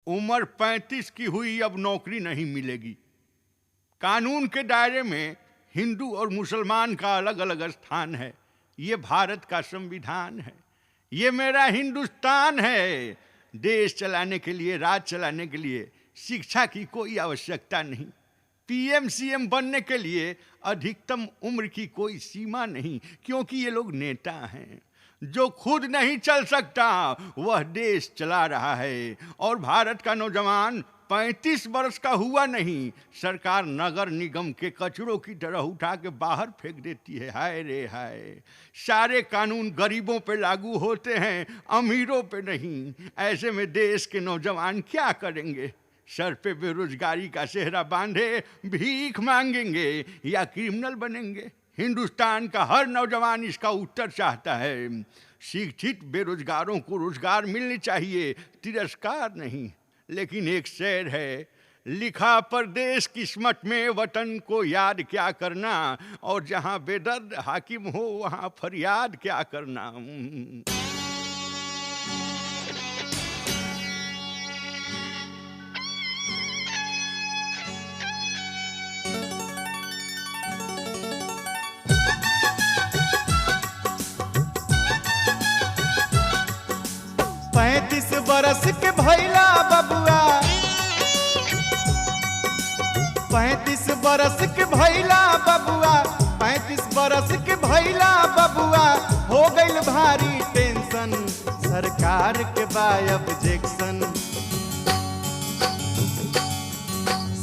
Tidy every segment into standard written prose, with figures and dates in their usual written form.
उम्र 35 की हुई, अब नौकरी नहीं मिलेगी। कानून के दायरे में हिंदू और मुसलमान का अलग अलग स्थान है। ये भारत का संविधान है, ये मेरा हिंदुस्तान है। देश चलाने के लिए, राज चलाने के लिए शिक्षा की कोई आवश्यकता नहीं। पीएम सीएम बनने के लिए अधिकतम उम्र की कोई सीमा नहीं, क्योंकि ये लोग नेता हैं। जो खुद नहीं चल सकता वह देश चला रहा है। और भारत का नौजवान 35 वर्ष का हुआ नहीं, सरकार नगर निगम के कचरों की तरह उठा के बाहर फेंक देती है। हाय रे हाय, सारे कानून गरीबों पे लागू होते हैं, अमीरों पे नहीं। ऐसे में देश के नौजवान क्या करेंगे? सर पे बेरोजगारी का सेहरा बांधे भीख मांगेंगे या क्रिमिनल बनेंगे? हिंदुस्तान का हर नौजवान इसका उत्तर चाहता है। शिक्षित बेरोजगारों को रोजगार मिलनी चाहिए, तिरस्कार नहीं। लेकिन एक शेर है, लिखा परदेश किस्मत में वतन को याद क्या करना, और जहां बेदर्द हाकिम हो वहां फरियाद क्या करना। 35 बरस के भैला बबुआ, 35 बरस के भैला बबुआ, 35 बरस के भैला बबुआ, हो गइल भारी टेंशन, सरकार के बा ऑब्जेक्शन,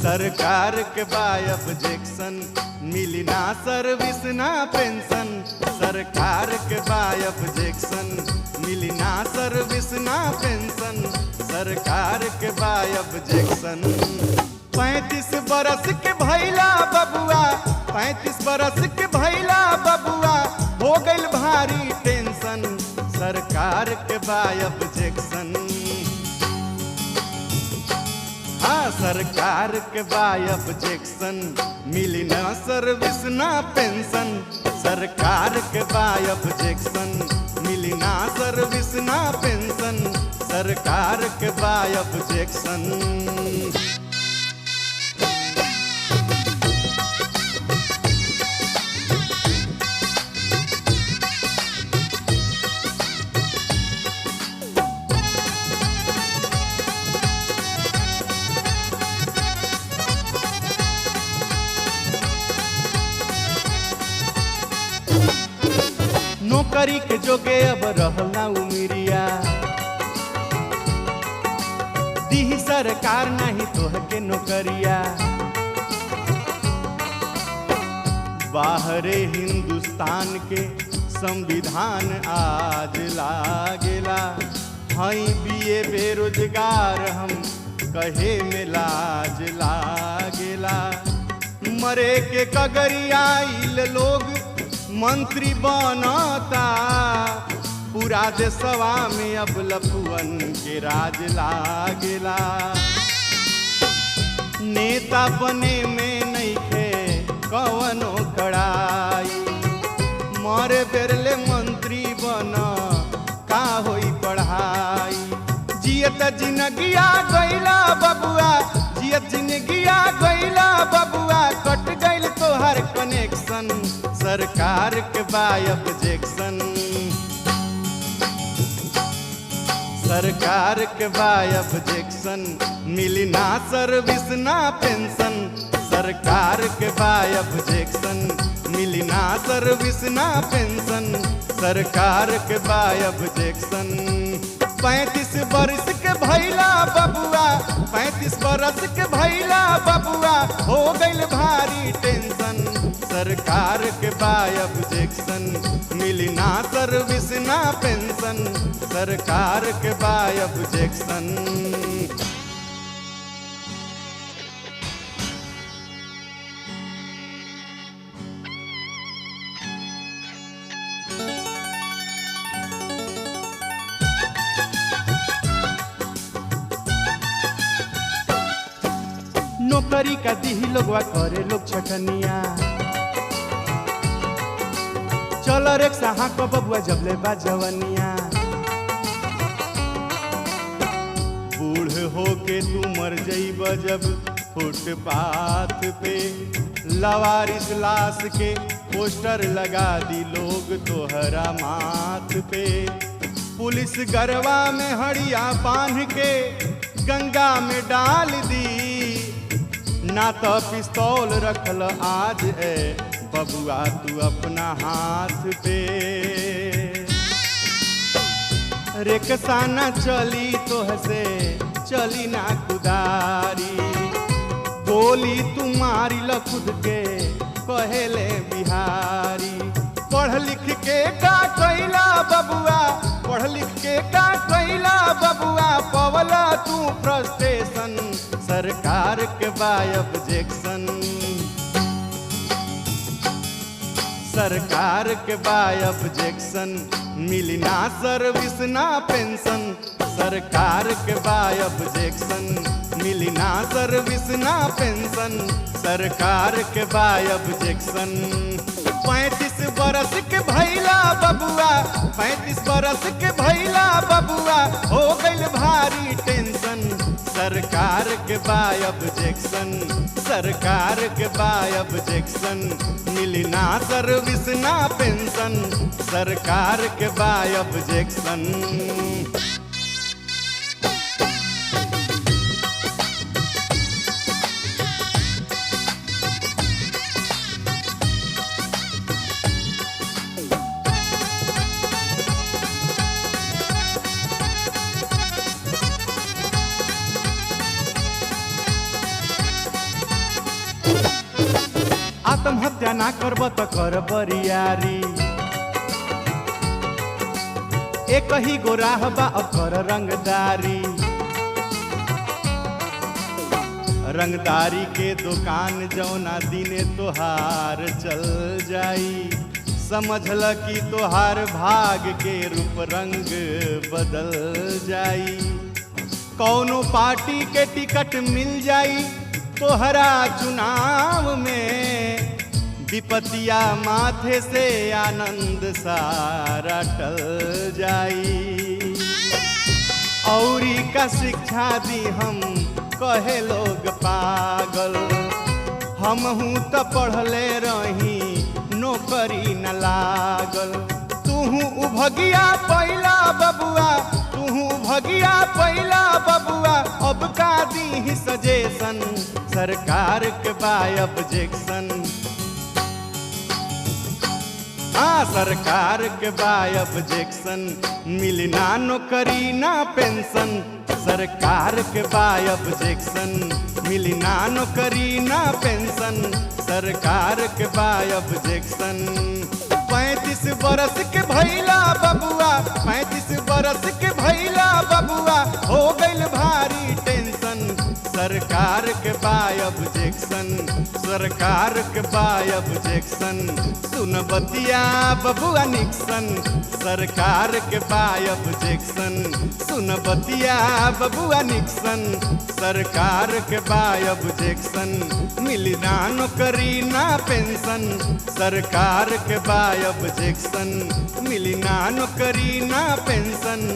सरकार के बा ऑब्जेक्शन, मिली ना सर्विस ना पेंशन, सरकार के बा ऑब्जेक्शन, मिली ना सर्विस ना पेंशन, सरकार के बा ऑब्जेक्शन। 35 बरस के भैला बबुआ, 35 बरस के भैला बबुआ, हो गइल भारी टेंशन, सरकार के बा ऑब्जेक्शन। हाँ, सरकार के बा ऑब्जेक्शन, मिली ना सर्विस ना पेंशन, सरकार के बा ऑब्जेक्शन, मिली ना सर्विस ना पेंशन, सरकार के बा ऑब्जेक्शन। नौकरी के जोगे अब रहना उमिरिया, दी सरकार नहीं तोह के नौकरिया, बाहरे हिंदुस्तान के संविधान आज लागेला, हई बीए बेरोजगार हम कहे में लाज लागेला, मरे के कगरी आइल लोग मंत्री बनता, पूरा देशवा में अब लफुअन के राज लागेला, नेता बने में नइखे कवनो कड़ाई, मरे बेरले मंत्री बन का होई पढ़ाई, जियत जिनगिया गइला बबुआ, जियत जिनगिया गइला बबुआ, कट गइल तोहर कनेक्शन, सरकार के बा ऑब्जेक्शन, सरकार के बा ऑब्जेक्शन, मिली ना सर्विस ना पेंशन, सरकार के बा ऑब्जेक्शन, मिली ना सर्विस ना पेंशन, सरकार के बा ऑब्जेक्शन। 35 बरस के भैला बबुआ, 35 बरस के भैला बबुआ, हो गइल भारी टेंशन, सरकार के बा ऑब्जेक्शन, मिली ना सर्विस ना पेंशन, सरकार के बा ऑब्जेक्शन। नौकरी का दीही लोगवा करे लोग छटनिया, चलो रिक्शा हाँको बबुआ जबले बा जवनिया, बूढ़ होके तू मर जइब जब फुटपाथ पे लवारिस लाश के पोस्टर लगा दी लोग तोहरा माथ पे पुलिस गरवा में हड़िया बांध के गंगा में डाल दी ना तो पिस्तौल रखल आज है बबुआ तू अपना हाथ पे रिक्शा न चली तोहसे चली ना कुदारी गोली तू मारी ल खुद के कहेले बिहारी पढ़ लिख के का कैला बबुआ पढ़ लिख के का कैला बबुआ पवला तू फ्रस्ट्रेशन सरकार के बाय ऑब्जेक्शन सरकार के बाय ऑब्जेक्शन मिली ना सर्विस ना पेंशन सरकार के बाय ऑब्जेक्शन मिली ना सर्विस ना पेंशन सरकार के बाय ऑब्जेक्शन 35 बरस के भैला बबुआ 35 बरस के भैला बबुआ हो गइल भारी टेंशन सरकार के बाय ऑब्जेक्शन सरकार के बाय ऑब्जेक्शन मिली ना सर्विस ना पेंशन सरकार के बाय ऑब्जेक्शन आत्महत्या ना करब त कर बरियारी एक ही गो राह बा अब कर रंगदारी रंगदारी के दुकान जौना दिने तोहार चल जाई समझल कि तोहार भाग के रूप रंग बदल जाई कौनो पार्टी के टिकट मिल जाई तोहरा चुनाव में विपतिया माथे से आनंद सारा टल जाई औरी का शिक्षा दी हम कहे लोग पागल हम हूँ तो पढ़ले रही नौकरी न लागल तूहू उभगिया पहिला बबुआ तूहू भगिया पहिला बबुआ अब का दी सजेशन सरकार के बाय ऑब्जेक्शन हाँ सरकार के बाय ऑब्जेक्शन मिली ना नौकरी ना पेंशन सरकार के बाय ऑब्जेक्शन मिली ना नौकरी ना पेंशन सरकार के बाय ऑब्जेक्शन 35 बरस के भैला बबुआ 35 बरस के भैला बबुआ हो गइल भारी टेंशन सरकार के बाय ऑब्जेक्शन सरकार के बाय ऑब्जेक्शन सुन बतिया बबुआ निक्सन सरकार के बाय ऑब्जेक्शन सुन बतिया बबुआ निक्सन सरकार के बाय ऑब्जेक्शन मिली ना नौकरी ना पेंशन सरकार के बाय ऑब्जेक्शन मिली ना नौकरी ना पेंशन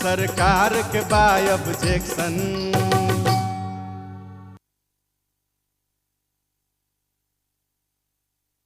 सरकार के बाय ऑब्जेक्शन